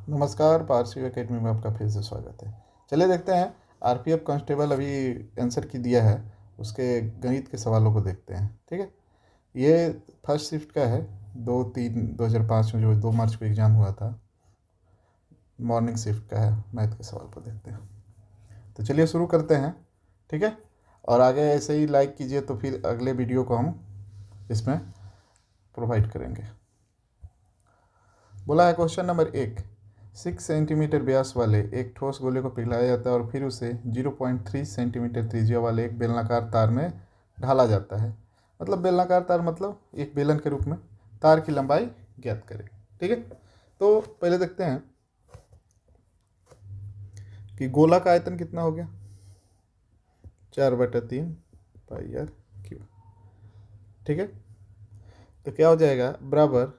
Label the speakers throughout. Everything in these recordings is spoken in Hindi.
Speaker 1: नमस्कार, पारसी एकेडमी में आपका फिर से स्वागत है। चलिए देखते हैं, आरपीएफ कांस्टेबल अभी आंसर की दिया है, उसके गणित के सवालों को देखते हैं। ठीक है, ये फर्स्ट शिफ्ट का है। 2-3-2005 में जो 2 मार्च को एग्ज़ाम हुआ था, मॉर्निंग शिफ्ट का है। मैथ के सवाल को देखते हैं। तो चलिए शुरू करते हैं। ठीक है, और आगे ऐसे ही लाइक कीजिए तो फिर अगले वीडियो को हम इसमें प्रोवाइड करेंगे। बोला है क्वेश्चन नंबर 1, 6 सेंटीमीटर व्यास वाले एक ठोस गोले को पिघलाया जाता है और फिर उसे 0.3 सेंटीमीटर त्रिज्या वाले एक बेलनाकार तार में ढाला जाता है। मतलब बेलनाकार तार मतलब एक बेलन के रूप में तार की लंबाई ज्ञात करें। ठीक है, तो पहले देखते हैं कि गोला का आयतन कितना हो गया। 4/3 पाई आर क्यूब। ठीक है, तो क्या हो जाएगा बराबर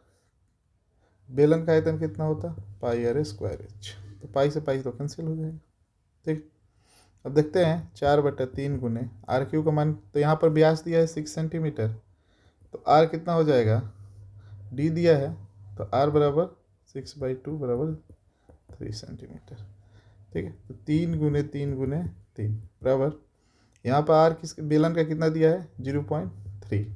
Speaker 1: बेलन का आयतन कितना होता, पाई आर स्क्वायर एच। तो पाई से पाई तो कैंसिल हो जाएगा। ठीक, अब देखते हैं 4/3 गुने आर क्यू का मान। तो यहाँ पर व्यास दिया है 6 सेंटीमीटर, तो आर कितना हो जाएगा, डी दिया है, तो आर बराबर 6/2 बराबर 3 सेंटीमीटर। ठीक है, तो 3 गुने 3 बराबर, यहाँ पर आर किस बेलन का कितना दिया है 0.3।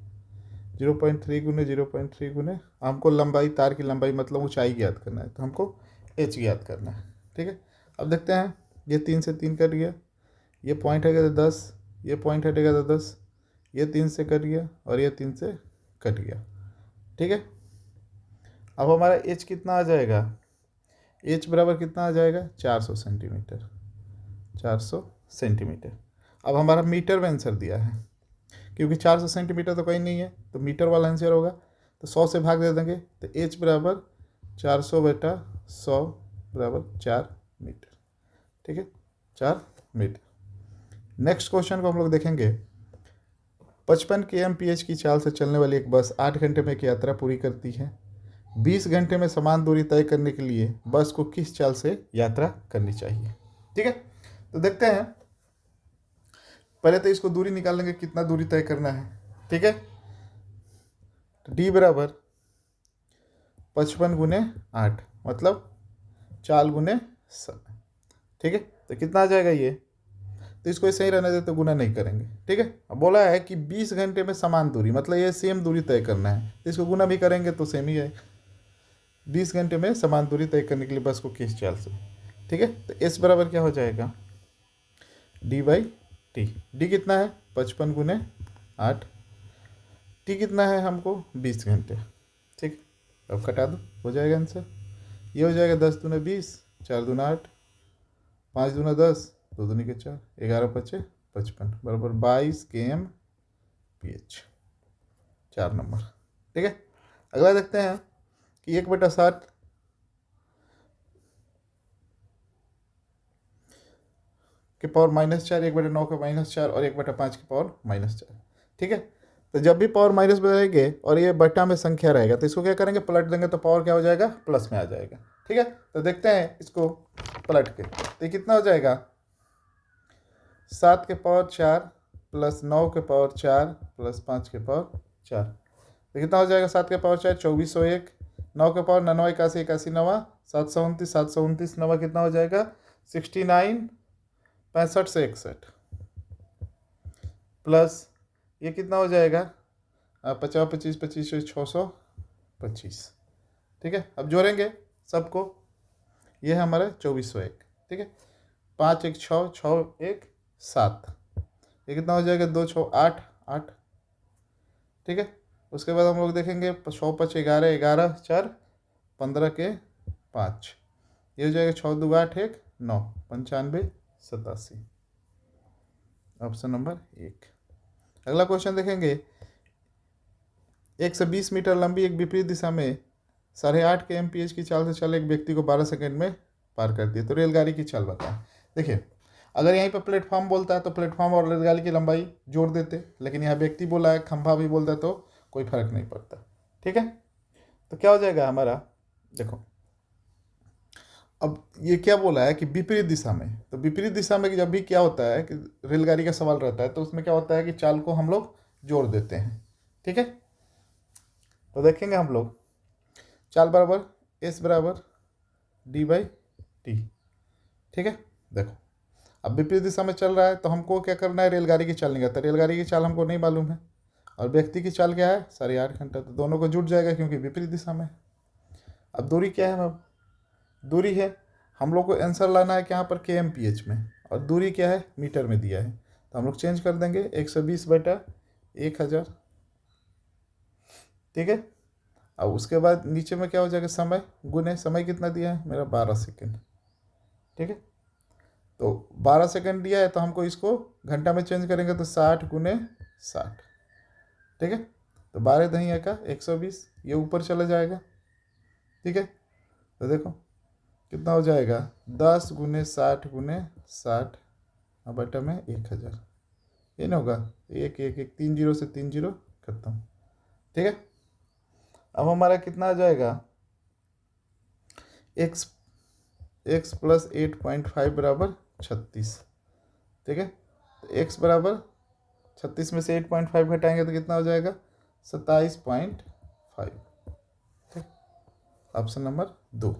Speaker 1: 0.3 गुने 0.3 गुने, हमको लंबाई, तार की लंबाई मतलब ऊंचाई ज्ञात करना है, तो हमको एच ज्ञात करना है। ठीक है, अब देखते हैं, ये 3 से 3 कट गया, ये पॉइंट हटेगा तो 10, ये पॉइंट हटेगा तो 10, ये 3 से कट गया और ये 3 से कट गया। ठीक है, अब हमारा एच कितना आ जाएगा, एच बराबर कितना आ जाएगा 400 सेंटीमीटर। 400 सेंटीमीटर। अब हमारा मीटर में आंसर दिया है, क्योंकि 400 सेंटीमीटर तो कहीं नहीं है, तो मीटर वाला आंसर होगा, तो 100 से भाग दे देंगे, तो एच बराबर 400/100 बराबर 4 मीटर। ठीक है, 4 मीटर। नेक्स्ट क्वेश्चन को हम लोग देखेंगे। 55 kmph की चाल से चलने वाली एक बस 8 घंटे में एक यात्रा पूरी करती है। 20 घंटे में समान दूरी तय करने के लिए बस को किस चाल से यात्रा करनी चाहिए। ठीक है, तो देखते हैं, पहले तो इसको दूरी निकाल लेंगे, कितना दूरी तय करना है। ठीक है, तो डी बराबर 55 गुने 8 मतलब 4 गुने समय। ठीक है, तो कितना आ जाएगा ये, तो इसको ऐसे ही रहने देते, तो गुना नहीं करेंगे। ठीक है, अब बोला है कि 20 घंटे में समान दूरी, मतलब ये सेम दूरी तय करना है, तो इसको गुना भी करेंगे तो सेम ही है। 20 घंटे में समान दूरी तय करने के लिए बस को किस चाल से। ठीक है, तो एस बराबर क्या हो जाएगा, D/T। डी कितना है 55 गुने 8, टी कितना है हमको 20 घंटे। ठीक, अब कटा दो, हो जाएगा आंसर। ये हो जाएगा 10 दूना 20, 4 दूना 8, 5 दूना 10, 2 दूनी के 4, 11×5 = 55 बराबर 22 kmph। 4 नंबर। ठीक है, अगला देखते हैं कि 1/60 के पावर -4, 1/9 के -4 और 1/5 के पावर -4। ठीक है, तो जब भी पावर माइनस में रहेंगे और ये बटा में संख्या रहेगा, तो इसको क्या करेंगे, पलट देंगे, तो पावर क्या हो जाएगा, प्लस में आ जाएगा। ठीक है, तो देखते हैं इसको पलट के, तो ये कितना हो जाएगा, 7 के पावर 4 प्लस 9 के पावर 4 प्लस 5 के पावर 4, तो कितना हो जाएगा, 7 के पावर 4 2401, 9 के पावर 99 81 81 नवा 729 729 नवा कितना हो जाएगा 69 65 से 61 प्लस ये कितना हो जाएगा 50 25 25 से 625। ठीक है, अब जोड़ेंगे सबको, ये है हमारा 2401। ठीक है, 5 1 6 6 1 7, ये कितना हो जाएगा 2 6 8 8। ठीक है, उसके बाद हम लोग देखेंगे 6 5 11 11 4 15 के 5, ये हो जाएगा 6 2 8 1 9 95 87। Option number 1। अगला क्वेश्चन देखेंगे, 120 मीटर लंबी एक विपरीत दिशा में 8.5 kmph की चाल से चले एक व्यक्ति को 12 सेकंड में पार करती है, तो रेलगाड़ी की चाल बताएं। देखिए, अगर यहीं पर प्लेटफॉर्म बोलता है तो प्लेटफॉर्म और रेलगाड़ी की लंबाई जोड़ देते, लेकिन यहाँ व्यक्ति बोला है, खंभा भी बोलता है, तो कोई फर्क नहीं पड़ता। ठीक है, तो क्या हो जाएगा हमारा, देखो अब ये क्या बोला है कि विपरीत दिशा में, तो विपरीत दिशा में जब भी क्या होता है कि रेलगाड़ी का सवाल रहता है, तो उसमें क्या होता है कि चाल को हम लोग जोड़ देते हैं। ठीक है, तो देखेंगे हम लोग, चाल बराबर एस बराबर डी बाई टी। ठीक है, देखो अब विपरीत दिशा में चल रहा है तो हमको क्या करना है, रेलगाड़ी की चाल निकालता है। रेलगाड़ी की चाल हमको नहीं मालूम है, और व्यक्ति की चाल क्या है, 8.5 घंटा, तो दोनों को जुट जाएगा क्योंकि विपरीत दिशा में। अब दूरी क्या है, अब दूरी है, हम लोग को आंसर लाना है कि यहाँ पर kmph में, और दूरी क्या है, मीटर में दिया है, तो हम लोग चेंज कर देंगे 120/1000। ठीक है, अब उसके बाद नीचे में क्या हो जाएगा, समय गुने समय कितना दिया है मेरा, 12 सेकेंड। ठीक है, तो 12 सेकेंड दिया है तो हमको इसको घंटा में चेंज करेंगे तो 60 × 60। ठीक है, तो 12 का 120, ये ऊपर चला जाएगा। ठीक है, तो देखो कितना हो जाएगा, 10 × 60 × 60 बटा में 1000। ये ना होगा, 1 1 1, 3 जीरो से 3 जीरो खत्म। ठीक है, अब हमारा कितना आ जाएगा, x + 8.5 बराबर 36। ठीक है, तो x बराबर 36 में से 8.5 घटाएंगे तो कितना हो जाएगा, 27.5। ठीक, ऑप्शन नंबर 2।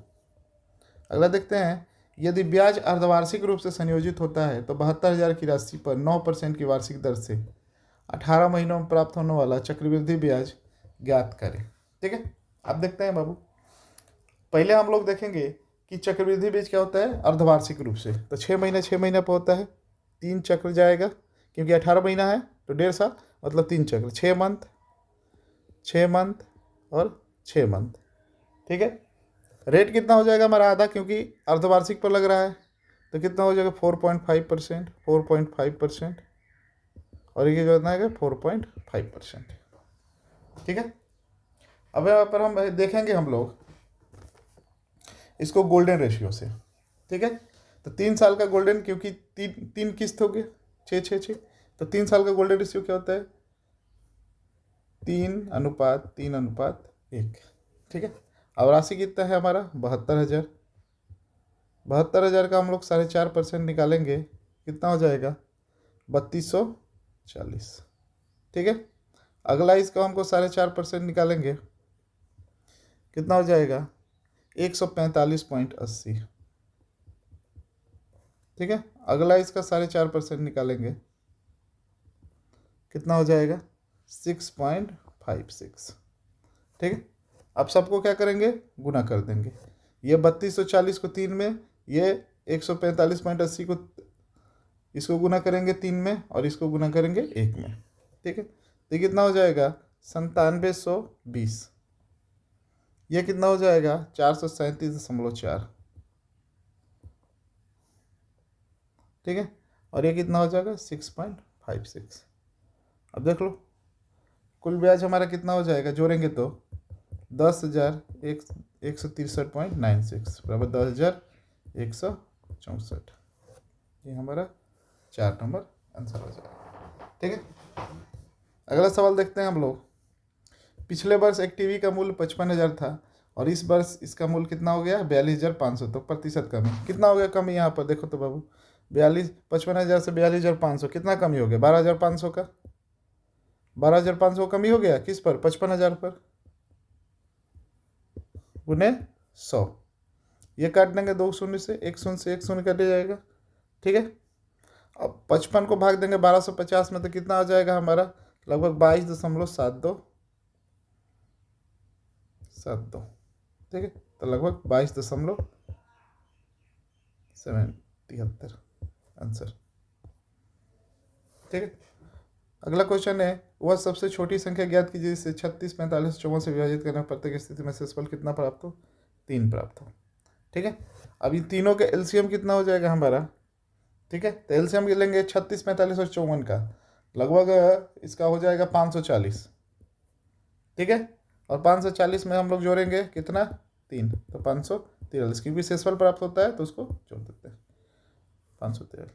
Speaker 1: अगला देखते हैं, यदि ब्याज अर्धवार्षिक रूप से संयोजित होता है तो 72,000 की राशि पर 9% की वार्षिक दर से 18 महीनों में प्राप्त होने वाला चक्रवृद्धि ब्याज ज्ञात करें। ठीक है, अब देखते हैं बाबू, पहले हम लोग देखेंगे कि चक्रवृद्धि ब्याज क्या होता है अर्धवार्षिक रूप से, तो 6 महीने पर होता है, 3 चक्र जाएगा, क्योंकि 18 महीना है तो 1.5 साल, मतलब 3 चक्र, 6 मंथ, 6 मंथ और 6 मंथ। ठीक है, रेट कितना हो जाएगा हमारा, आधा, क्योंकि अर्धवार्षिक पर लग रहा है, तो कितना हो जाएगा 4.5%, 4.5%, और ये जो है 4.5%। ठीक है, अब यहाँ पर हम देखेंगे हम लोग इसको गोल्डन रेशियो से। ठीक है, तो 3 साल का गोल्डन, क्योंकि तीन किस्त हो गए, 6 तो 3 साल का गोल्डन रेशियो क्या होता है, 3:3:1। ठीक है, अब राशि कितना है हमारा, 72,000। 72,000 का हम लोग 4.5% निकालेंगे, कितना हो जाएगा, 3240। ठीक है, अगला इसका हमको 4.5% निकालेंगे, कितना हो जाएगा, 145.80। ठीक है, अगला इसका 4.5% निकालेंगे, कितना हो जाएगा, 6.56। ठीक है, अब सबको क्या करेंगे, गुना कर देंगे, ये 3240 को 3 में, ये 145.80 को, इसको गुना करेंगे 3 में, और इसको गुना करेंगे 1 में। ठीक है, तो कितना हो जाएगा, 9720। ये कितना हो जाएगा, 437.4। ठीक है, और ये कितना हो जाएगा, 6.56। अब देख लो कुल ब्याज हमारा कितना हो जाएगा, जोड़ेंगे तो 10,163.96 बराबर 10,164। ये हमारा 4 नंबर आंसर हो जाएगा। ठीक है, अगला सवाल देखते हैं हम लोग, पिछले वर्ष एक टीवी का मूल्य 55,000 था और इस वर्ष इसका मूल्य कितना हो गया, 42,500, तो प्रतिशत कमी कितना हो गया, कमी यहाँ पर देखो तो बाबू, 55,000 से 42,500 कितना कमी हो गया, 12,500 का, 12,500 कमी हो गया, किस पर, 55,000 पर, गुने 100। ये काट देंगे 2 शून्य से, 1 शून्य से 1 शून्य कट जाएगा। ठीक है, अब 55 को भाग देंगे 1250 में, तो कितना आ जाएगा हमारा, लगभग 22.72। ठीक है, तो लगभग 22.73 आंसर। ठीक है, अगला क्वेश्चन है, वह सबसे छोटी संख्या ज्ञात कीजिए जिसे 36, 45, 54 से विभाजित करने पर प्रत्येक स्थिति में शेषफल कितना प्राप्त हो, 3 प्राप्त हो। ठीक है, अब इन तीनों का एलसीएम कितना हो जाएगा हमारा। ठीक है, तो एलसीएम लेंगे 36, 45 और 54 का, लगभग इसका हो जाएगा 540। ठीक है, और 540 में हम लोग जोड़ेंगे कितना, 3, तो 543, क्योंकि शेषफल प्राप्त होता है तो उसको जोड़ देते हैं, 543।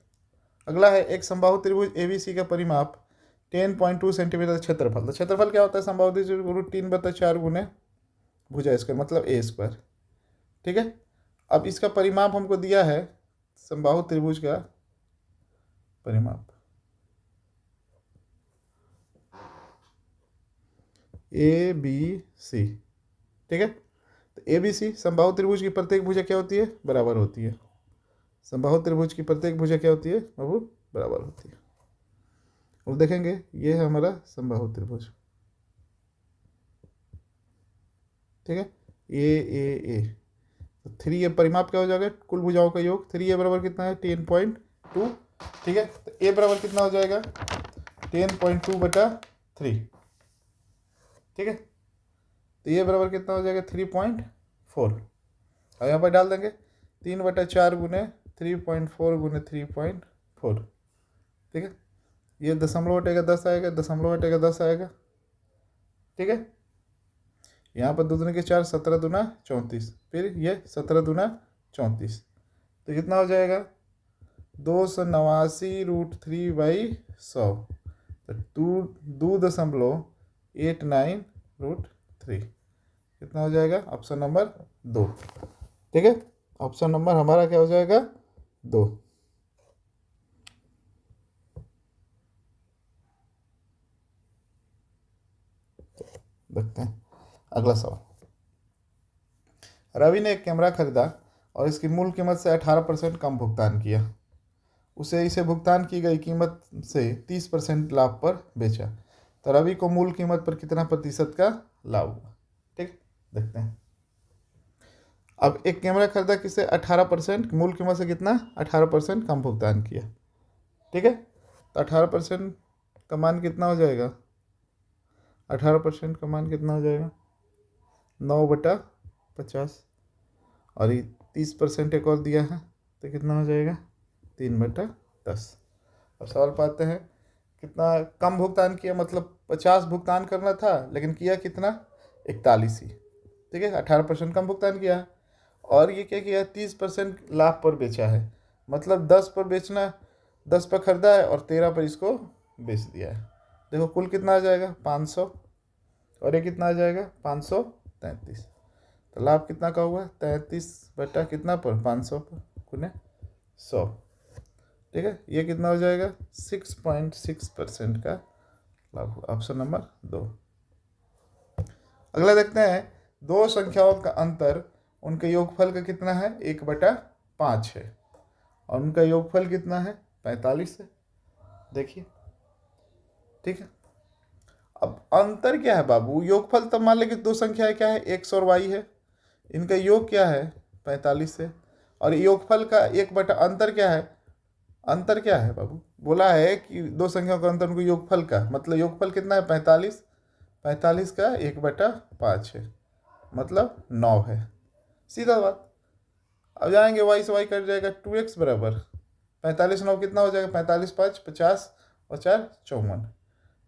Speaker 1: अगला है, एक समबाहु त्रिभुज एबीसी का परिमाप 10.2 सेंटीमीटर क्षेत्रफल, तो क्षेत्रफल क्या होता है, समबाहु त्रिभुज 3/4 गुने भुजा स्क्वायर, मतलब ए स्क्वायर। ठीक है, अब इसका परिमाप हमको दिया है, समबाहु त्रिभुज का परिमाप ए बी सी। ठीक है, तो ए बी सी समबाहु त्रिभुज की प्रत्येक भुजा क्या होती है, बराबर होती है। समबाहु त्रिभुज की प्रत्येक भुजा क्या होती है बाबू, बराबर होती है। और देखेंगे ये है हमारा समबाहु त्रिभुज, ठीक है, ए तो 3a परिमाप क्या हो जाएगा, कुल भुजाओं का योग। 3a बराबर कितना है 10.2, ठीक है। तो a बराबर कितना हो जाएगा 10.2/3, ठीक है। तो ये बराबर कितना हो जाएगा 3.4। और यहाँ पर डाल देंगे 3/4 गुने 3.4 गुने 3.4, ठीक है। ये दशमलव हटेगा 10 आएगा, दशमलव हटेगा 10 आएगा, ठीक है। यहाँ पर 2 दूनी के 4, 17 दूना 34, फिर ये 17 दूना 34, तो कितना हो जाएगा 289√3/100, तो 2.89√3, कितना हो जाएगा ऑप्शन नंबर 2, ठीक है। ऑप्शन नंबर हमारा क्या हो जाएगा 2। देखते हैं अगला सवाल। रवि ने एक कैमरा खरीदा और इसकी मूल कीमत से 18% कम भुगतान किया। उसे इसे भुगतान की गई कीमत से 30% लाभ पर बेचा, तो रवि को मूल कीमत पर कितना प्रतिशत का लाभ हुआ, ठीक। देखते हैं। अब एक कैमरा खरीदा किसे 18%, मूल कीमत से कितना 18% कम भुगतान किया, ठीक है। तो 18% का मान कितना हो जाएगा, 18% का मान कितना हो जाएगा 9/50, और ये 30% एक और दिया है तो कितना हो जाएगा 3/10। अब सवाल पाते हैं कितना कम भुगतान किया, मतलब 50 भुगतान करना था लेकिन किया कितना 41 ही, ठीक है। 18% कम भुगतान किया और ये क्या किया 30% लाभ पर बेचा है, मतलब 10 पर बेचना, 10 पर खरीदा है और 13 पर इसको बेच दिया है। देखो कुल कितना आ जाएगा 500, और ये कितना आ जाएगा 533, तो लाभ कितना का हुआ 33 कितना पर 500 पर गुने 100, ठीक है। ये कितना हो जाएगा 6.6% का लाभ हुआ, ऑप्शन नंबर 2। अगला देखते हैं, दो संख्याओं का अंतर उनके योगफल का कितना है 1/5 है, और उनका योगफल कितना है 45 है, देखिए, ठीक है। अब अंतर क्या है बाबू, योगफल तब मान लें कि दो संख्याएं क्या है x और y है, इनका योग क्या है 45 है, और योगफल का अंतर क्या है, अंतर क्या है बाबू, बोला है कि दो संख्याओं का अंतर उनको योगफल का, मतलब योगफल कितना है 45, 45 का 1/5 है, मतलब 9 है, सीधा बात। अब जाएंगे y से y कट जाएगा 2x बराबर 45 9 कितना हो जाएगा 45 5 50 और 4 54,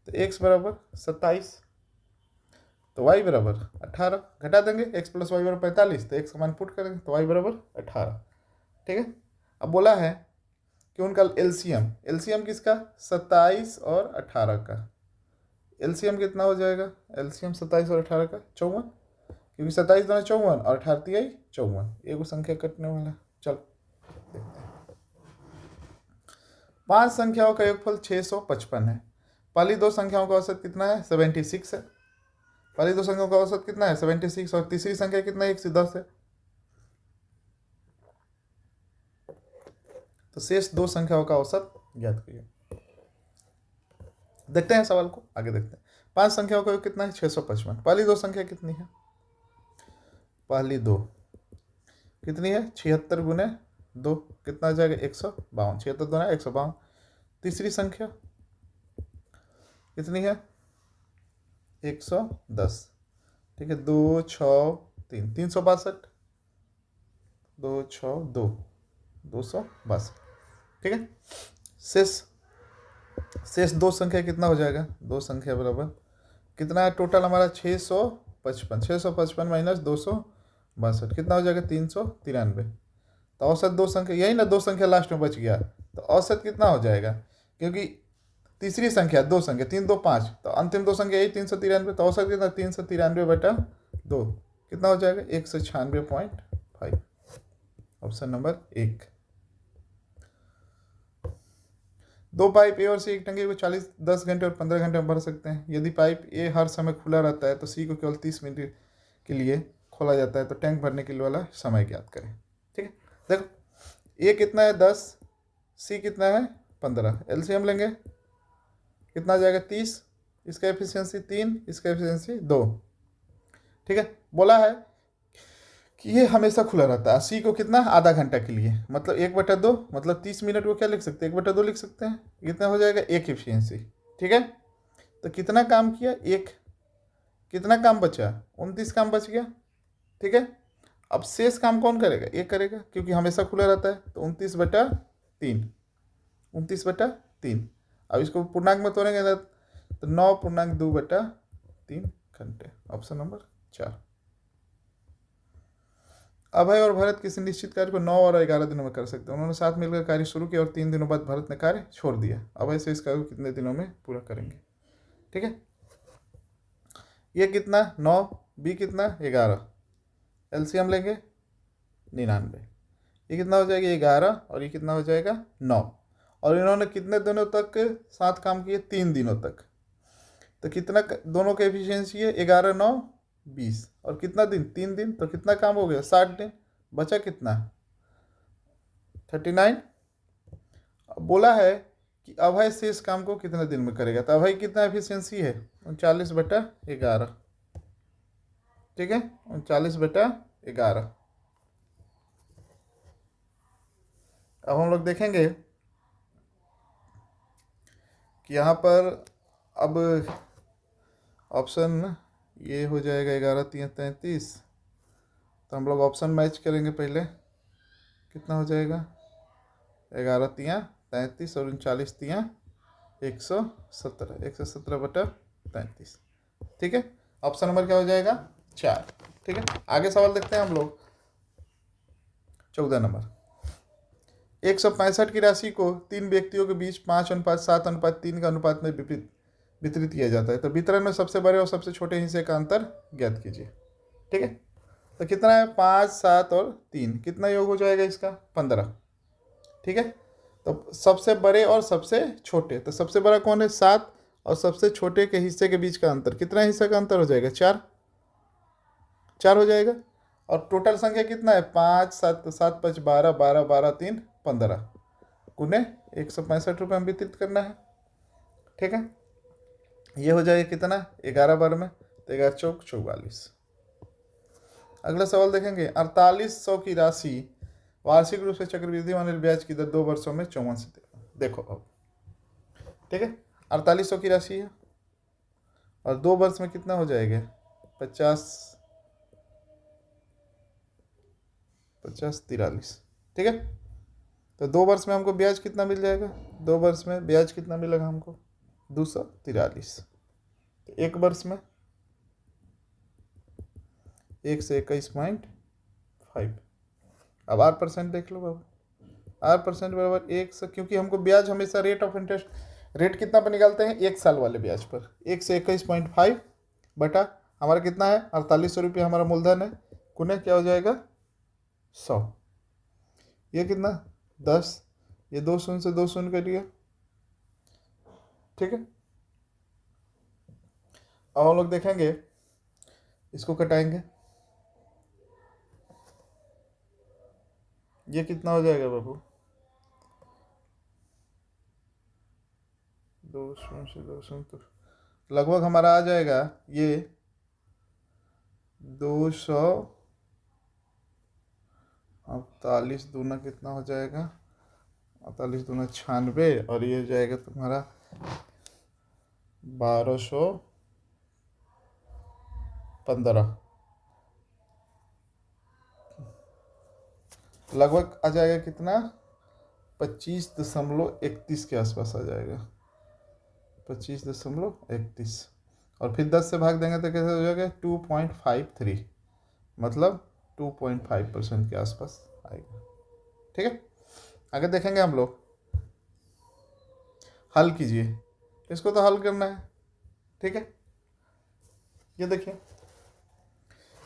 Speaker 1: तो x बराबर 27, तो y बराबर 18, घटा देंगे x + y बराबर 45, तो x का मान पुट करेंगे तो y बराबर 18, ठीक है। अब बोला है कि उनका एलसीएम किसका 27 और 18 का, एलसीएम कितना हो जाएगा, एलसीएम 27 और 18 का 54, क्योंकि 27 दोनों 54 और 18 तिहाई 54, एक संख्या कटने वाला। चलो देखते हैं। 5 संख्याओं का योगफल 655 है, पहली दो संख्याओं का औसत कितना है 76 है, पहली दो संख्याओं का औसत कितना है 76, और तीसरी संख्या कितना है 1 से 10 है, तो शेष दो संख्याओं का औसत ज्ञात करिए। देखते हैं सवाल को आगे देखते हैं। 5 संख्याओं का योग कितना है 655, पहली दो संख्या कितनी है, पहली दो कितनी है 76 गुने 2 कितना आ जाएगा 152, 76 2 152, तीसरी संख्या कितनी है 110, ठीक है 2 6 3 362, 2 6 2 262, ठीक है। शेष दो संख्या कितना हो जाएगा, दो संख्या बराबर कितना है टोटल हमारा 655 माइनस 262 कितना हो जाएगा 393, तो औसत दो संख्या यही ना, दो संख्या लास्ट में बच गया, तो औसत कितना हो जाएगा, क्योंकि तीसरी संख्या दो संख्या 3 2 5, तो अंतिम दो संख्या यही 393, तो औसत कितना 393/2 कितना हो जाएगा 196.5, ऑप्शन नंबर 1। दो पाइप ए और सी एक टंकी को 10 घंटे और 15 घंटे में भर सकते हैं। यदि पाइप ए हर समय खुला रहता है तो सी को केवल 30 मिनट के लिए खोला जाता है, तो टैंक भरने के लिए वाला समय ज्ञात करें। ठीक है, देखो ए कितना है 10, सी कितना है 15, एलसीएम लेंगे कितना आ जाएगा 30, इसका एफिशिएंसी 3, इसका एफिशिएंसी 2। ठीक है, बोला है कि ये हमेशा खुला रहता है। सी को कितना आधा घंटा के लिए, मतलब 1/2, मतलब 30 मिनट को क्या लिख सकते हैं 1/2 लिख सकते हैं। कितना हो जाएगा एक एफिशिएंसी। ठीक है, तो कितना काम किया एक, कितना काम बचा 29 काम बच गया। ठीक है, अब शेष काम कौन करेगा, एक करेगा क्योंकि हमेशा खुला रहता है। तो 29/3, 29/3। अब इसको पूर्णांक में तोड़ेंगे तो 9.2/3 घंटे। Option number 4। अभय और भरत किसी निश्चित कार्य को 9 और 11 दिनों में कर सकते हैं। उन्होंने साथ मिलकर कार्य शुरू किया और 3 दिनों बाद भरत ने कार्य छोड़ दिया। अभय से इस कार्य को कितने दिनों में पूरा करेंगे। ठीक है, ये कितना 9, बी कितना 11, एलसीएम लेंगे 99। ये कितना हो जाएगा 11 और ये कितना हो जाएगा 9। और इन्होंने कितने दिनों तक साथ काम किए 3 दिनों तक। तो कितना दोनों का एफिशिएंसी है 11 9 20, और कितना दिन 3 दिन, तो कितना काम हो गया 60 दिन। बचा कितना 39। बोला है कि अभय से इस काम को कितने दिन में करेगा। तो अभय कितना एफिशिएंसी है 39/11। ठीक है, 39/11। अब हम लोग देखेंगे कि यहाँ पर अब ऑप्शन ये हो जाएगा 11 3 33। तो हम लोग ऑप्शन मैच करेंगे पहले। कितना हो जाएगा 11 3 33 और 39 3 117, 117/33। ठीक है, ऑप्शन नंबर क्या हो जाएगा 4। ठीक है, आगे सवाल देखते हैं हम लोग। 14 नंबर, 165 की राशि को 3 व्यक्तियों के बीच 5:7:3 का अनुपात में वितरित किया जाता है। तो वितरण में सबसे बड़े और सबसे छोटे हिस्से का अंतर ज्ञात कीजिए। ठीक है, तो कितना है 5 7 और 3, कितना योग हो जाएगा इसका 15। ठीक है, तो सबसे बड़े और सबसे छोटे, तो सबसे बड़ा कौन है 7, और सबसे छोटे के हिस्से के बीच का अंतर, कितना हिस्से का अंतर हो जाएगा 4, 4 हो जाएगा। और टोटल संख्या कितना है 5 7 7 5 12 12 12 3 15, उन्हें 165 रुपये में वितरित करना है। ठीक है, ये हो जाएगा कितना 11 बार में, तो 11 चौक 44। अगला सवाल देखेंगे, 4800 की राशि वार्षिक रूप से चक्रवृद्धि माने ब्याज की दर 2 वर्षों में 54 से। देखो अब, ठीक है 4800 की राशि है और 2 वर्ष में कितना हो जाएगा 50 43। ठीक है, तो 2 वर्ष में हमको ब्याज कितना मिल जाएगा, 2 वर्ष में ब्याज कितना मिलेगा हमको 243। तो 1 वर्ष में 1 से 21.5। अब 8% देख लो बाबू, 8% बराबर 1 से, क्योंकि हमको ब्याज हमेशा रेट ऑफ इंटरेस्ट, रेट कितना पर निकालते हैं 1 साल वाले ब्याज पर। 1 से 21.5 बटा हमारा कितना है 4800 रुपये हमारा मूलधन है, कुने क्या हो जाएगा 100। ये कितना 10, ये 2 शून्य से 2 शून्य करिए। ठीक है, अब हम लोग देखेंगे, इसको कटाएंगे, ये कितना हो जाएगा बाबू 2 शून्य से 2 शून्य, तो लगभग हमारा आ जाएगा ये 248 दूना कितना हो जाएगा 48 दूना 96, और ये जाएगा तुम्हारा 1215, लगभग आ जाएगा कितना 25.31 के आसपास आ जाएगा, 25.31। और फिर 10 से भाग देंगे तो कैसे हो जाएगा 2.53, मतलब 2.5% के आसपास आएगा। ठीक है, आगे देखेंगे हम लोग, हल कीजिए, इसको तो हल करना है। ठीक है, ये देखिए,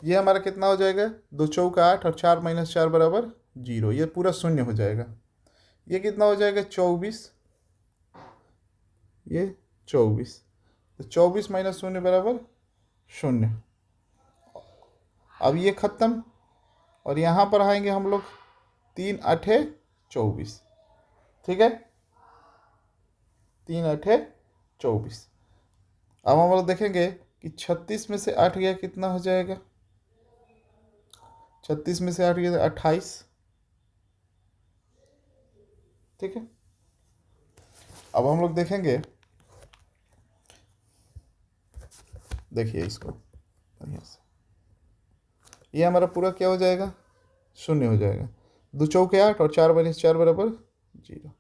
Speaker 1: ये हमारा कितना हो जाएगा 2 चौका 8 और 4 - 4 बराबर 0, ये पूरा शून्य हो जाएगा। ये कितना हो जाएगा 24, ये 24, तो 24 - 0 बराबर 0। अब ये ख़त्म, और यहाँ पर आएंगे हम लोग 3 अठे 24, ठीक है, 3 अठे 24। अब हम लोग देखेंगे कि 36 में से 8 गया कितना हो जाएगा, 36 में से 8 गया 28, ठीक है। अब हम लोग देखेंगे, देखिए इसको बढ़िया से, ये हमारा पूरा क्या हो जाएगा, शून्य हो जाएगा। 2 चौके 8 और 4 बने 4 बराबर 0,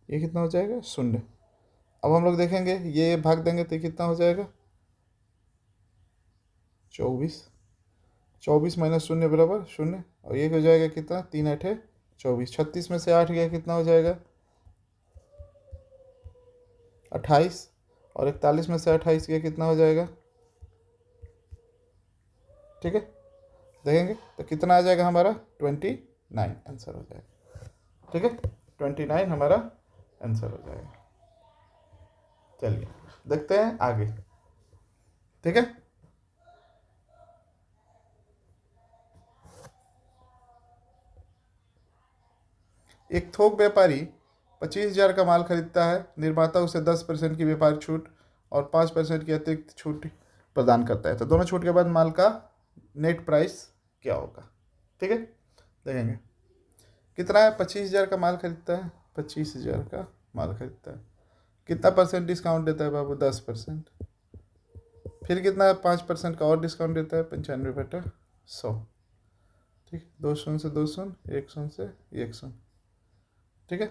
Speaker 1: ये कितना हो जाएगा, शून्य। अब हम लोग देखेंगे ये भाग देंगे तो कितना हो जाएगा, 24, 24 माइनस शून्य बराबर शून्य, और ये हो जाएगा कितना, 3 अठे 24। 36 में से 8 गया कितना हो जाएगा, 28, और 41 में से 28 गया कितना हो जाएगा, ठीक है। देखेंगे तो कितना आ जाएगा हमारा, 29 आंसर हो जाएगा, ठीक है, 29 हमारा आंसर हो जाएगा। चलिए देखते हैं आगे, ठीक है। एक थोक व्यापारी 25,000 का माल खरीदता है, निर्माता उसे 10% की व्यापार छूट और 5% की अतिरिक्त छूट प्रदान करता है, तो दोनों छूट के बाद माल का नेट प्राइस क्या होगा, ठीक है। देखेंगे कितना है, 25,000 का माल खरीदता है, 25,000 का माल खरीदता है, कितना परसेंट डिस्काउंट देता है बाबू, 10%। फिर कितना है, 5% का और डिस्काउंट देता है, 95/100, ठीक, 2 शून्य से 2 शून्य, 1 शून्य से 1 शून्य, ठीक है।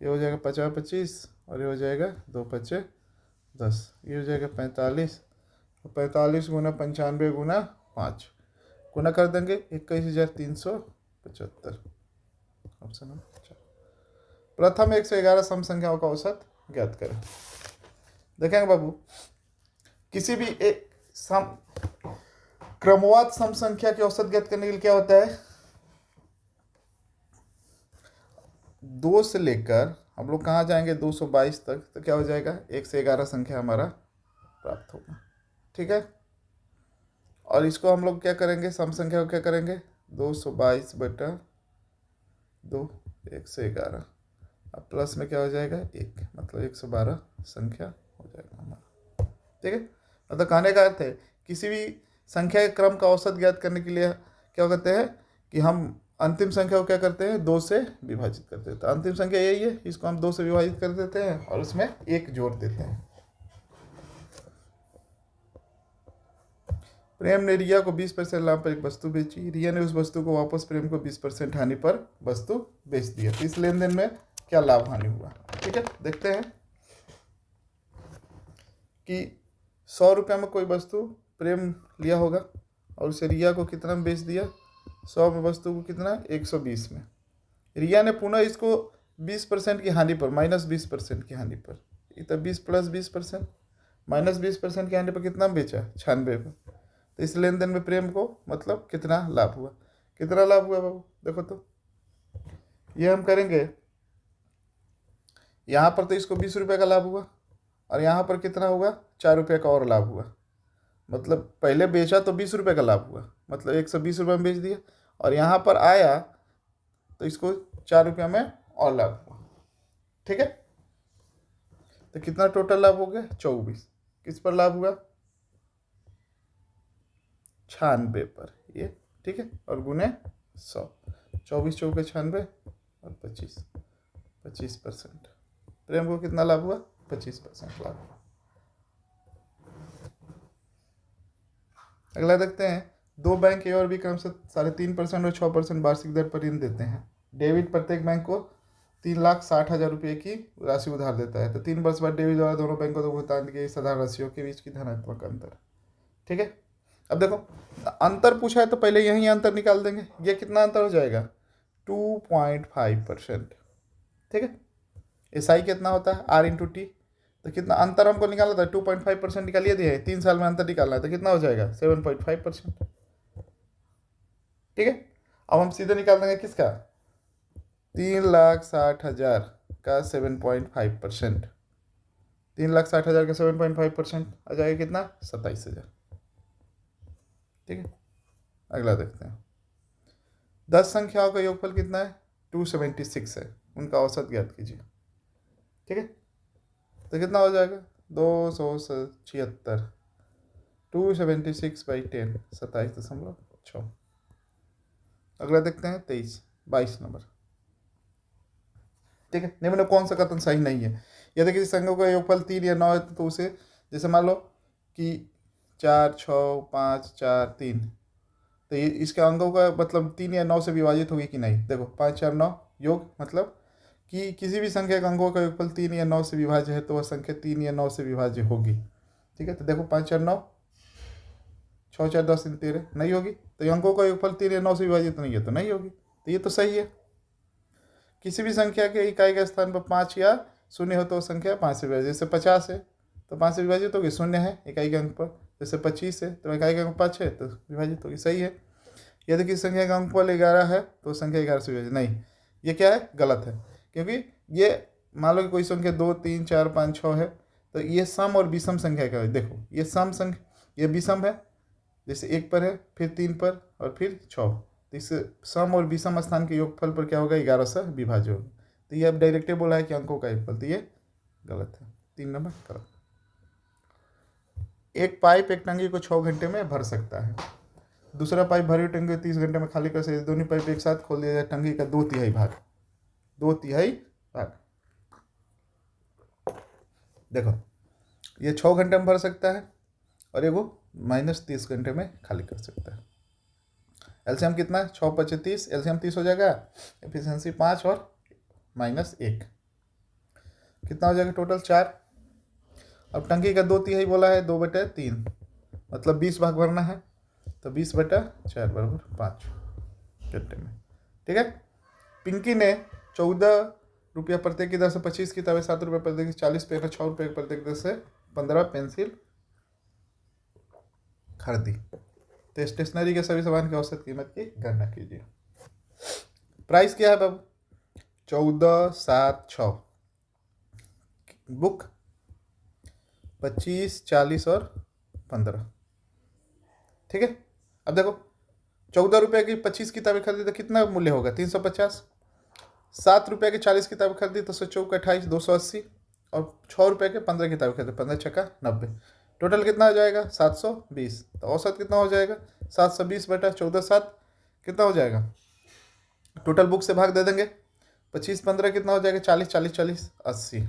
Speaker 1: ये हो जाएगा 50 25, और ये हो जाएगा 2 पचे 10, ये हो जाएगा 45, 45 गुना 95 गुना 5 गुना कर देंगे 21,375, ऑप्शन नंबर 4। प्रथम 111 सम संख्याओं का औसत ज्ञात करें। देखेंगे बाबू, किसी भी एक क्रमवार सम संख्या की औसत ज्ञात करने के लिए क्या होता है, 2 से लेकर हम लोग कहाँ जाएंगे, 222 तक, तो क्या हो जाएगा, 1 से 11 संख्या हमारा प्राप्त होगा, ठीक है। और इसको हम लोग क्या करेंगे, सम संख्या को क्या करेंगे, 222/2, 1 से 11, अब प्लस में क्या हो जाएगा 1, मतलब 112 संख्या हो जाएगा हमारा, ठीक है। मतलब कहने का अर्थ है, किसी भी संख्या के क्रम का औसत ज्ञात करने के लिए क्या करते हैं कि हम अंतिम संख्या को क्या करते हैं, 2 से विभाजित करते हैं। तो अंतिम संख्या यही है, इसको हम 2 से विभाजित कर देते हैं और उसमें 1 जोड़ देते हैं। प्रेम ने रिया को 20% लाभ पर एक वस्तु बेची, रिया ने उस वस्तु को वापस प्रेम को 20% हानि पर वस्तु बेच दिया, तो इस लेन देन में क्या लाभ हानि हुआ, ठीक है। देखते हैं कि 100 रुपये में कोई वस्तु प्रेम लिया होगा और उसे रिया को कितना में बेच दिया, 100 में वस्तु को कितना, 120 में। रिया ने पुनः इसको 20% की हानि पर, -20% की हानि पर, तो 20 + 20%, -20% की हानि पर कितना बेचा, 96 पर। तो इस लेन देन में प्रेम को मतलब कितना लाभ हुआ, कितना लाभ हुआ बाबू, देखो तो ये हम करेंगे, यहाँ पर तो इसको 20 रुपये का लाभ हुआ, और यहाँ पर कितना होगा, 4 रुपये का और लाभ हुआ। मतलब पहले बेचा तो 20 रुपये का लाभ हुआ, मतलब 120 रुपये में बेच दिया, और यहाँ पर आया तो इसको 4 रुपये में और लाभ हुआ, ठीक है। तो कितना टोटल लाभ हो गया, 24। किस पर लाभ हुआ, 96 पर, ये ठीक है, और गुने 100, 24 चौके 96 और 25% प्रेम को कितना लाभ हुआ, 25% लाभ हुआ। अगला देखते हैं, 2 बैंक ए और बी क्रम से 3.5% और 6% वार्षिक दर पर ऋण देते हैं। डेबिट प्रत्येक बैंक को 3,60,000 रुपये की राशि उधार देता है, तो 3 वर्ष बाद डेबिट द्वारा दोनों बैंकों को भुगतान की साधारण राशियों के बीच की धनात्मक अंतर, ठीक है। अब देखो अंतर पूछा है तो पहले यही अंतर निकाल देंगे, ये कितना अंतर हो जाएगा, 2.5%, ठीक है। एसआई कितना होता है, R/T, तो कितना अंतर हमको निकालना था, 2.5% निकालिए दिए, 3 साल में अंतर निकालना है, तो कितना हो जाएगा, 7.5%, ठीक है। अब हम सीधे निकाल देंगे किसका, 3,60,000 का 7.5%, 3,60,000 का 7.5% आ जाएगा कितना, 27,000, ठीक है। अगला देखते हैं। 10 संख्याओं का योगफल कितना है? 276 है। उनका औसत ज्ञात कीजिए। ठीक है, तो कितना हो जाएगा? 276। 276/10, 27.6। अगला देखते हैं 22 नंबर। ठीक है, निम्न कौन सा कथन सही नहीं है? यदि किसी संख्या का योगफल 3 या 9 है तो उसे, जैसे मान लो कि 4 6 5 4 3, तो ये इसके अंकों का मतलब 3 या 9 से विभाजित होगी कि नहीं? देखो 5 4 9 योग, मतलब कि किसी भी संख्या के अंकों का योगफल 3 या 9 से विभाज्य है तो वह संख्या 3 या 9 से विभाज्य होगी। ठीक है, तो देखो 5 4 9, 6 4 10 3 13 नहीं होगी, तो ये अंकों का योगफल 3 या 9 से विभाजित नहीं है तो नहीं होगी, तो ये तो सही है। किसी भी संख्या के इकाई के स्थान पर 5 या 0 हो तो संख्या 5 से विभाजित, जैसे 50 है तो 5 से विभाजित होगी, 0 है इकाई के अंक पर, जैसे 25 है तो इकाई का अंक 5 है तो विभाजित होगी, सही है। यदि किसी संख्या का अंकफल 11 है तो संख्या 11 से विभाजित नहीं, ये क्या है? गलत है, क्योंकि ये मान लो कि कोई संख्या 2 3 4 5 6 है तो ये सम और विषम संख्या का है। देखो ये सम संख्या, ये विषम है, जैसे 1 पर है, फिर 3 पर और फिर 6, तो इस सम और विषम स्थान के योगफल पर क्या होगा? 11 से विभाज्य होगा। तो ये अब डायरेक्ट बोला है कि अंकों का योगफल, तो ये गलत है, 3 नंबर गलत। एक पाइप एक टंकी को 6 घंटे में भर सकता है। दूसरा पाइप भरी टंकी को 30 घंटे में खाली कर सकते। दोनों पाइप एक साथ खोल दिया जाए, टंकी का 2/3 भाग, 2/3 भाग। देखो ये 6 घंटे में भर सकता है और ये वो -30 घंटे में खाली कर सकता है। एलसीएम कितना है? 6 5 30, एलसीएम 30 हो जाएगा, एफिशिएंसी 5 और -1 कितना हो जाएगा? टोटल 4। अब टंकी का 2/3 बोला है, 2/3 मतलब 20 भाग भरना है, तो 20/4 बराबर 5 घंटे में। ठीक है, पिंकी ने 14 रुपया प्रत्येक की दर से 25 किताबें, 7 रुपये प्रत्येक, 40 पेपर, 6 रुपये प्रत्येक दर से 15 पेंसिल खरीदी। तो स्टेशनरी के सभी सामान की औसत कीमत की गणना कीजिए। प्राइस क्या है बाबू? 14 7 6, बुक 25 40 और 15। ठीक है, अब देखो 14 रुपये की 25 किताबें खरीदी तो कितना मूल्य होगा? 350। 7 रुपये की 40 किताबें खरीदी तो 100 28 280, और 6 रुपये के 15 किताबें खरीदी, 15 छक्का 90, टोटल कितना हो जाएगा? 720। तो औसत कितना हो जाएगा? 720/14 7 कितना हो जाएगा? टोटल बुक से भाग दे देंगे, 25 15 कितना हो जाएगा? 40 40 40 80,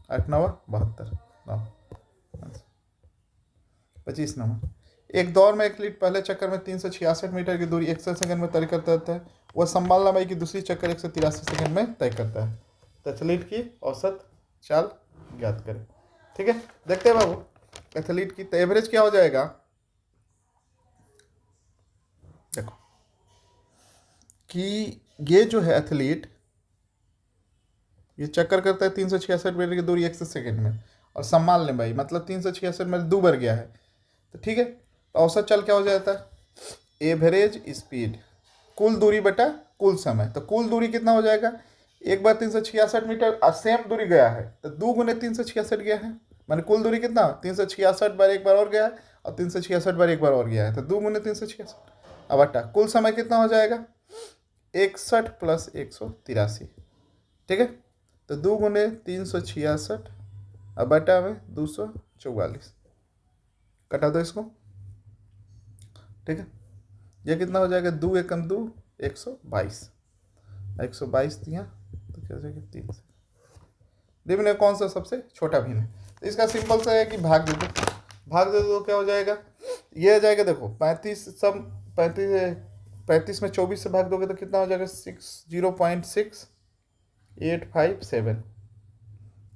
Speaker 1: 8 9 72 9 25 नंबर। एक दौर में एक एथलीट पहले चक्कर में 366 मीटर की दूरी 61 सेकंड में तय करता है, वह संभालना भाई की दूसरी चक्कर 183 सेकंड में तय करता है। तो एथलीट की औसत चाल ज्ञात करें। ठीक है, देखते हैं बाबू एथलीट की तो एवरेज क्या हो जाएगा? देखो कि ये जो है एथलीट, ये चक्कर करता है 366 मीटर की दूरी 61 सेकंड में, और संभाल लें भाई मतलब 366 में 2 बार गया है, तो ठीक है, तो औसत चाल क्या हो जाता है? एवरेज स्पीड कुल दूरी बटा कुल समय। तो कुल दूरी कितना हो जाएगा? एक बार 366 मीटर सेम दूरी गया है तो 2 गुने 366 गया है, माने कुल दूरी कितना? 366 बार एक बार और गया है और 366 बार एक बार और गया है, तो 2 गुने 366। अब बटा कुल समय कितना हो जाएगा? 61 + 183। ठीक है, तो 2 गुने 366 अब बटा में 244, कटा दो इसको। ठीक है, ये कितना हो जाएगा? 2 एकम 2 122, 122 दिया तो क्या हो जाएगा? 3 से। निम्न में कौन सा सबसे छोटा भिन्न है? तो इसका सिंपल सा है कि भाग दे दो, भाग दे दो क्या हो जाएगा? ये आ जाएगा, देखो 35 सब 35 में 24 से भाग दोगे तो कितना हो जाएगा? 0.6857।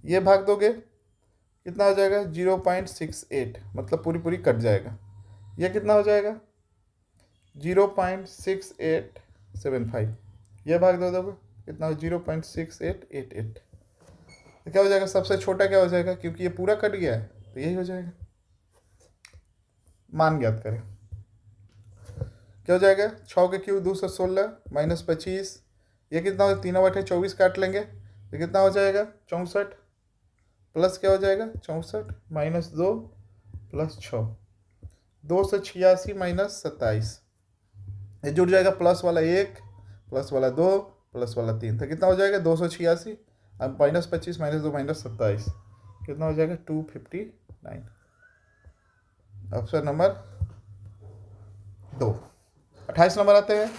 Speaker 1: ये भाग दोगे कितना हो जाएगा? 0.68, मतलब पूरी पूरी कट जाएगा। ये कितना हो जाएगा? 0.6875। ये भाग दे दोगे कितना हो? 0.6888। तो क्या हो जाएगा? सबसे छोटा क्या हो जाएगा? क्योंकि ये पूरा कट गया है तो यही हो जाएगा। मान ज्ञात करें, क्या हो जाएगा? 6 के क्यूब 216 -25, ये कितना हो? 3/24 काट लेंगे तो कितना हो जाएगा? 64, प्लस क्या हो जाएगा? 64 -2 + 6, 286 - 27, ये जुड़ जाएगा, प्लस वाला 1, प्लस वाला 2, प्लस वाला 3, तो कितना हो जाएगा 286। अब -25 -2 -27 कितना हो जाएगा 259। Option number 2। 28 नंबर आते हैं।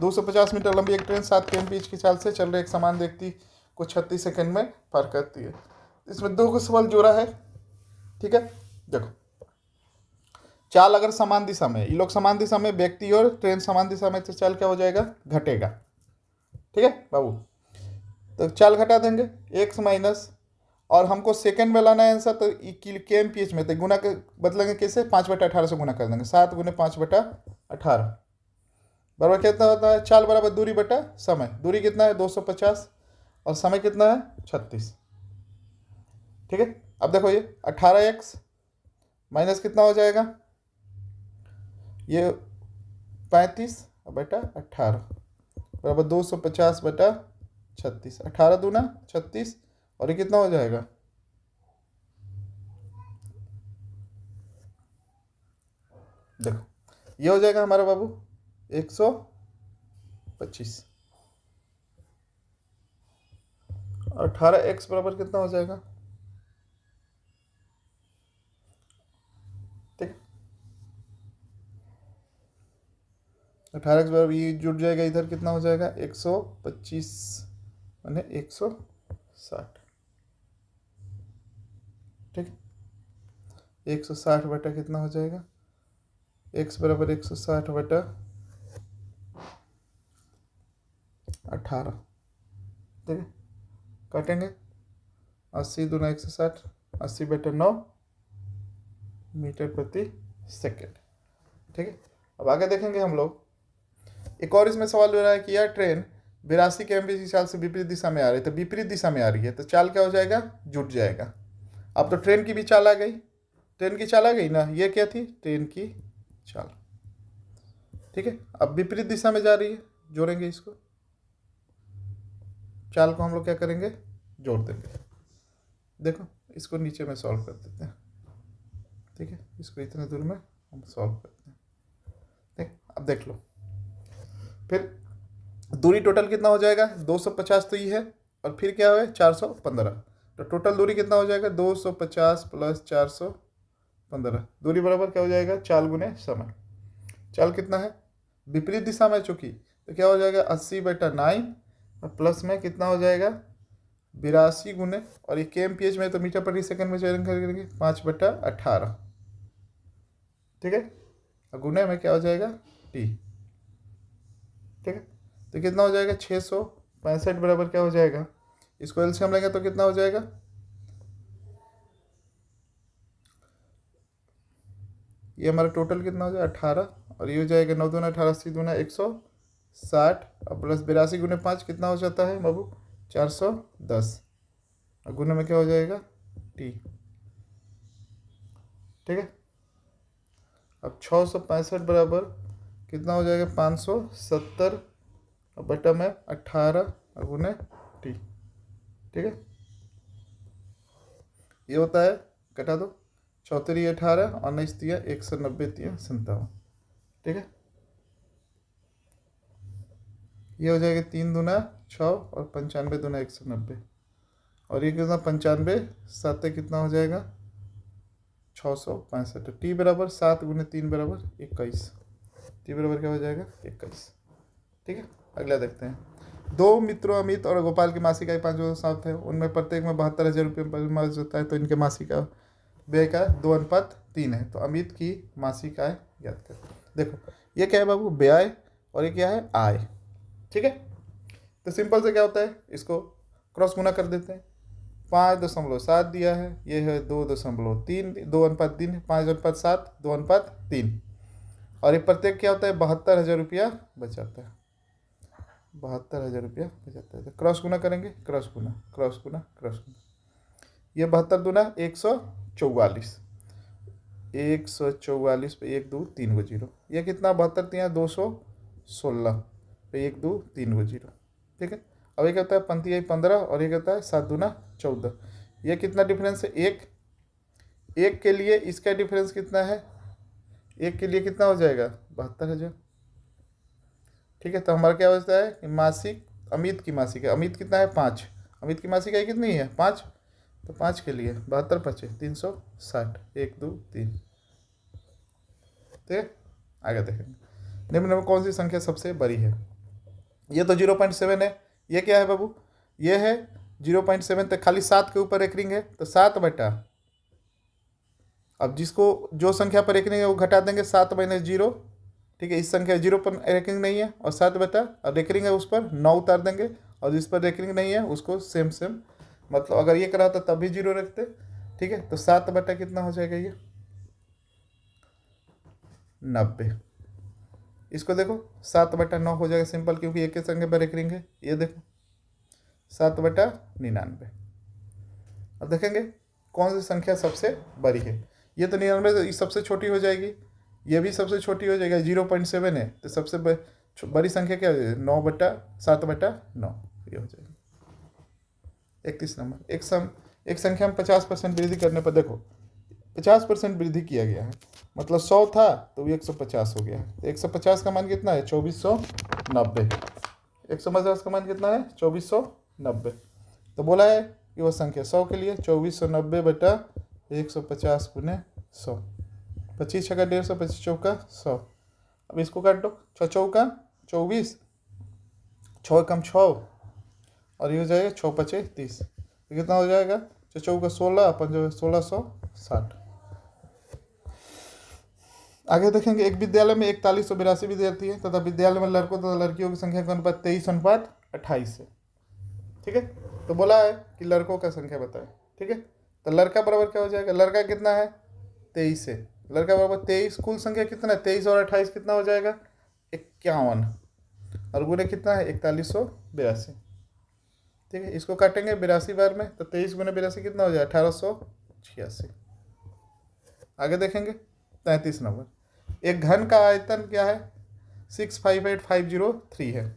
Speaker 1: 250 मीटर लंबी एक ट्रेन 7 km/h की चाल से चल रही एक समान व्यक्ति को 36 सेकंड में पार करती है। इसमें दो को सवाल जोड़ा है, ठीक है। देखो, चाल अगर समान दिशा में, ये लोग समान दिशा में, व्यक्ति और ट्रेन समान दिशा में, तो चाल क्या हो जाएगा, घटेगा। ठीक है बाबू, तो चाल घटा देंगे x माइनस, और हमको सेकंड में लाना है आंसर, तो km/h में, तो गुना के बदलेंगे कैसे, 5/18 से गुना कर देंगे, 7 × 5/18 बराबर कितना होता है, चाल बराबर दूरी बटा समय। दूरी कितना है 250 और समय कितना है 36। ठीक है, अब देखो ये 18x माइनस कितना हो जाएगा, ये 35/18 बराबर 250/36। 18 दूना 36, और ये कितना हो जाएगा, देखो ये हो जाएगा हमारा बाबू 125। 18x बराबर कितना हो जाएगा, ठीक, 18x बराबर ये जुड़ जाएगा, इधर कितना हो जाएगा 125 माने 160। ठीक, 160 बटा कितना हो जाएगा, x बराबर 160/18। ठीक है, काटेंगे, 80 दूना 160, 80/9 मीटर प्रति सेकेंड। ठीक है, अब आगे देखेंगे हम लोग। एक और इसमें सवाल हो रहा है कि यार ट्रेन 82 km/h की चाल से विपरीत दिशा में आ रही है, तो विपरीत दिशा में आ रही है, तो चाल क्या हो जाएगा, जुट जाएगा। अब तो ट्रेन की भी चाल आ गई, ट्रेन की चाल आ गई ना, ये क्या थी, ट्रेन की चाल। ठीक है, अब विपरीत दिशा में जा रही है, जोड़ेंगे इसको, चाल को हम लोग क्या करेंगे, जोड़ देंगे। देखो इसको नीचे में सॉल्व कर देते हैं। ठीक है, इसको इतने दूर में हम सॉल्व करते हैं। ठीक, अब देख लो, फिर दूरी टोटल कितना हो जाएगा, 250 तो ये है, और फिर क्या है 415, तो टोटल दूरी कितना हो जाएगा 250 + 415। दूरी बराबर क्या हो जाएगा, चाल गुने समय। चाल कितना है, विपरीत दिशा में चूंकि, तो क्या हो जाएगा 80/9, और प्लस में कितना हो जाएगा 82 गुने, और ये km/h में तो मीटर प्रति सेकंड में चयन करेंगे 5/18। ठीक है, और गुने में क्या हो जाएगा t। ठीक है, तो कितना हो जाएगा 665 बराबर क्या हो जाएगा, इसको एलसीएम लेंगे तो कितना हो जाएगा, ये हमारा टोटल कितना हो जाएगा 18, और ये हो जाएगा 9 दूना 18, 80 दूना 160, और प्लस 82 गुने 5 कितना हो जाता है बाबू 410, और गुने में क्या हो जाएगा t। ठीक है, अब 665 बराबर कितना हो जाएगा 570 बटा में 18 और गुने t। ठीक है, ये होता है, कटा दो, 34 18 और 19 दिया 190 दिया 57। ठीक है, ये हो जाएगा 3 दूना 6 और 95 दूना 190, और ये कितना 95 7 कितना हो जाएगा 665। टी बराबर 7 × 3 बराबर 21, टी बराबर क्या हो जाएगा 21। ठीक है, अगला देखते हैं। दो मित्रों अमित और गोपाल की मासिक आय 5 है, उनमें प्रत्येक में 72,000 रुपये मास होता है, तो इनके मासिक व्यय का 2:3 है, तो अमित की मासिक आय ज्ञात कर। देखो ये क्या है बाबू, व्यय, और ये क्या है आय। ठीक है, तो सिंपल से क्या होता है, इसको क्रॉस गुना कर देते हैं। 5.7 दिया है, ये है 2.3, 2:3, 5:7, 2:3, और ये प्रत्येक क्या होता है 72,000 रुपया बचाता है, 72,000 रुपया बचाता है। तो क्रॉस गुना करेंगे, क्रॉस गुना क्रॉस गुना क्रॉस गुना, ये 72 दूना 144, 144 पे 1 2 3 को 0, ये कितना 72 दिया 216 पे 1 2 3 को 0। ठीक है, अब ये कहता है 15 और ये कहता है 7 दूना 14, ये कितना डिफरेंस है, एक के लिए इसका डिफरेंस कितना है, एक के लिए कितना हो जाएगा 72,000। ठीक है, तो हमारा क्या होता है कि मासिक, अमित की मासिक है, अमित कितना है 5, अमित की मासिक है कितनी है 5, तो 5 के लिए 72 पचे 360, 1 2 3। ठीक है, आगे देखेंगे निम्न में कौन सी संख्या सबसे बड़ी है। ये तो 0.7 है, ये क्या है बाबू, ये है 0.7, तो खाली 7 के ऊपर एक रिंग है, तो 7 बटा, अब जिसको जो संख्या पर एक रिंग है वो घटा देंगे 7 माइनस 0। ठीक है, इस संख्या 0 पर रेकरिंग नहीं है और 7 बटा, और रेकरिंग है उस पर 9 उतार देंगे, और जिस पर रेकरिंग नहीं है उसको सेम सेम, मतलब अगर ये करा था तब भी 0 रखते। ठीक है, तो 7 बटा कितना हो जाएगा ये 90। इसको देखो 7 बटा 9 हो जाएगा सिंपल, क्योंकि एक ही संख्या पर रेकरिंग है। ये देखो 7 बटा 99। अब देखेंगे कौन सी संख्या सबसे बड़ी है। ये तो 99 सबसे छोटी हो जाएगी, ये भी सबसे छोटी हो जाएगी, 0.7 है, तो सबसे बड़ी संख्या क्या हो जाएगी 9 बटा 7 बटा 9, ये हो जाएगी 31 नंबर। एक संख्या में 50% वृद्धि करने पर देखो 50% वृद्धि किया गया है, मतलब 100 था तो 150 हो गया है। 150 का मान कितना है 2490, 150 का मान कितना है 2490। तो बोला है कि वह संख्या 100 के लिए 2490 बटा 150 गुने 100, 25 छक्का 150, 25 चौका 100। अब इसको काट दो, 6 चौका 24, 6 कम 6, और ये हो जाएगा 6 पचे 30, तो कितना हो जाएगा 6 चौका 16, 5 1660। आगे देखेंगे एक विद्यालय में 4182 विद्यार्थी है तथा विद्यालय में लड़कों तथा लड़कियों की संख्या का अनुपात 23:28 है। ठीक है, तो बोला है कि लड़कों का संख्या बताएं। ठीक है, तो लड़का बराबर क्या हो जाएगा, लड़का कितना है 23 है, लड़का बराबर 23, कुल संख्या कितना है 23 और 28 कितना हो जाएगा 51, और गुने कितना है 4182। ठीक है, इसको काटेंगे 82 बार में, तो 23 गुने 82 कितना हो जाएगा 1886। आगे देखेंगे 33 नंबर। एक घन का आयतन क्या है 658503 है,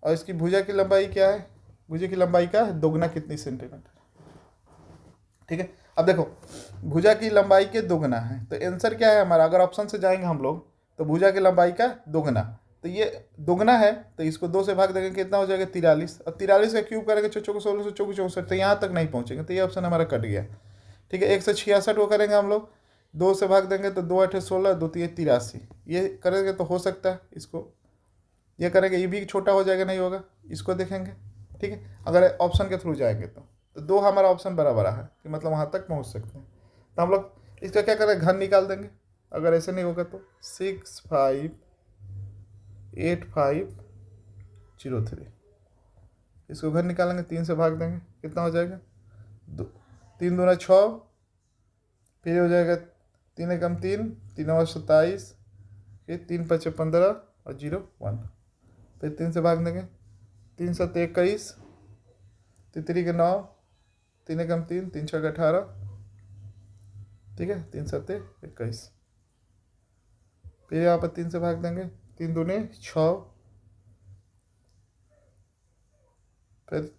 Speaker 1: और इसकी भुजा की लंबाई क्या है, भुजा की लंबाई का दोगुना कितनी सेंटीमीटर। ठीक है, अब देखो भुजा की लंबाई के दोगुना है, तो आंसर क्या है हमारा, अगर ऑप्शन से जाएंगे हम लोग तो भुजा की लंबाई का दोगुना, तो ये दोगुना है तो इसको 2 से भाग देंगे कितना हो जाएगा 43, और 43 का क्यूब करेंगे 6 को 16 चौको 64, तो यहाँ तक नहीं पहुँचेंगे, तो ये ऑप्शन हमारा कट गया। ठीक है, 166 को करेंगे हम लोग, 2 से भाग देंगे तो 2 8 16, 2 3 83, ये करेंगे तो हो सकता है इसको, ये करेंगे ये भी छोटा हो जाएगा, नहीं होगा, इसको देखेंगे। ठीक है, अगर ऑप्शन के थ्रू जाएंगे तो 2 हमारा ऑप्शन बराबर है कि मतलब वहाँ तक पहुँच सकते हैं, तो हम लोग इसका क्या करें घन निकाल देंगे। अगर ऐसे नहीं होगा तो 658503, इसको घन निकालेंगे 3 से भाग देंगे कितना हो जाएगा 3 दूना 6, फिर हो जाएगा 3 एकम 3, 3 और 27, फिर 3 पचे 15 और 0 1, फिर 3 से भाग देंगे 3 7 21, 3 के 9, 3 एकम 3, 3 6 18। ठीक है, 3 7 21, फिर यहाँ पर 3 से भाग देंगे 3 दूने 6, फिर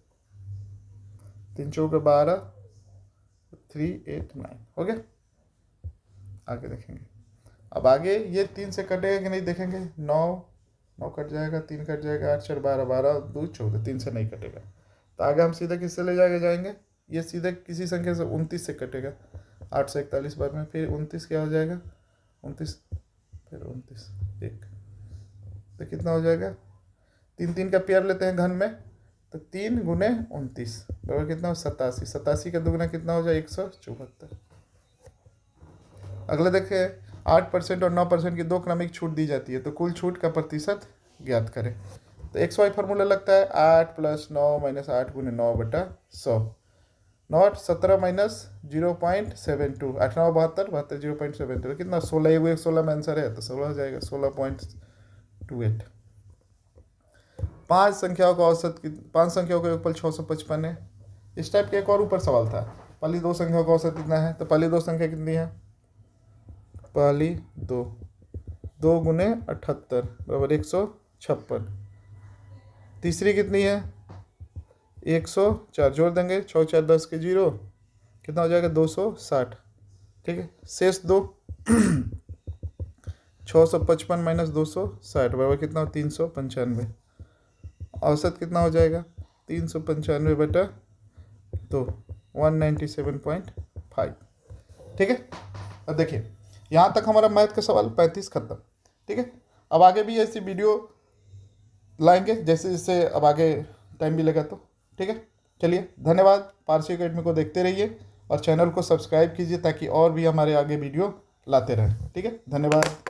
Speaker 1: 3 चौके 12, 3 8 9 हो गया। आगे देखेंगे, अब आगे ये 3 से कटेगा कि नहीं देखेंगे, 9 कट जाएगा, 3 कट जाएगा, 8 4 12, 12 2 14, 3 से नहीं कटेगा, तो आगे हम सीधे किससे ले जाएंगे, ये सीधे किसी संख्या से 29 से कटेगा, 8 से 41 बार में, फिर 29 क्या हो जाएगा 29, फिर 29 1, तो कितना हो जाएगा 3 3 का पेयर लेते हैं घन में, तो 3 गुने 29 बराबर कितना हो 87, 87 का दुगुना कितना हो जाए 174। अगले देखें 8% और 9% की 2 क्रमिक छूट दी जाती है, तो कुल छूट का प्रतिशत ज्ञात करें। तो XY फार्मूला लगता है 8 + 9 - 8 गुने 9 बटा 100, 9 17 माइनस 0.72, 8 9 72, 72 0.72 कितना 16, एगो 16 में आंसर है तो 16 हो जाएगा 16.28। 5 संख्याओं का योगफल 655 है। इस टाइप का एक और ऊपर सवाल था, पहली 2 संख्याओं का औसत कितना है, तो पहली 2 संख्या कितनी है, पहली 2 गुने 78 बराबर 156, तीसरी कितनी है 104, जोड़ देंगे 6 4 10 के 0, कितना हो जाएगा 260। ठीक है, शेष 2 655 माइनस 260 बराबर कितना हो 395। औसत कितना हो जाएगा 395 बटा तो 197.5। ठीक है। अब देखिए यहाँ तक हमारा मैथ का सवाल 35 खत्म। ठीक है। अब आगे भी ऐसी वीडियो लाएंगे जैसे जैसे अब आगे टाइम भी लगा तो। ठीक है। चलिए धन्यवाद। पारसी एकेडमी को देखते रहिए और चैनल को सब्सक्राइब कीजिए ताकि और भी हमारे आगे वीडियो लाते रहें। ठीक है। धन्यवाद।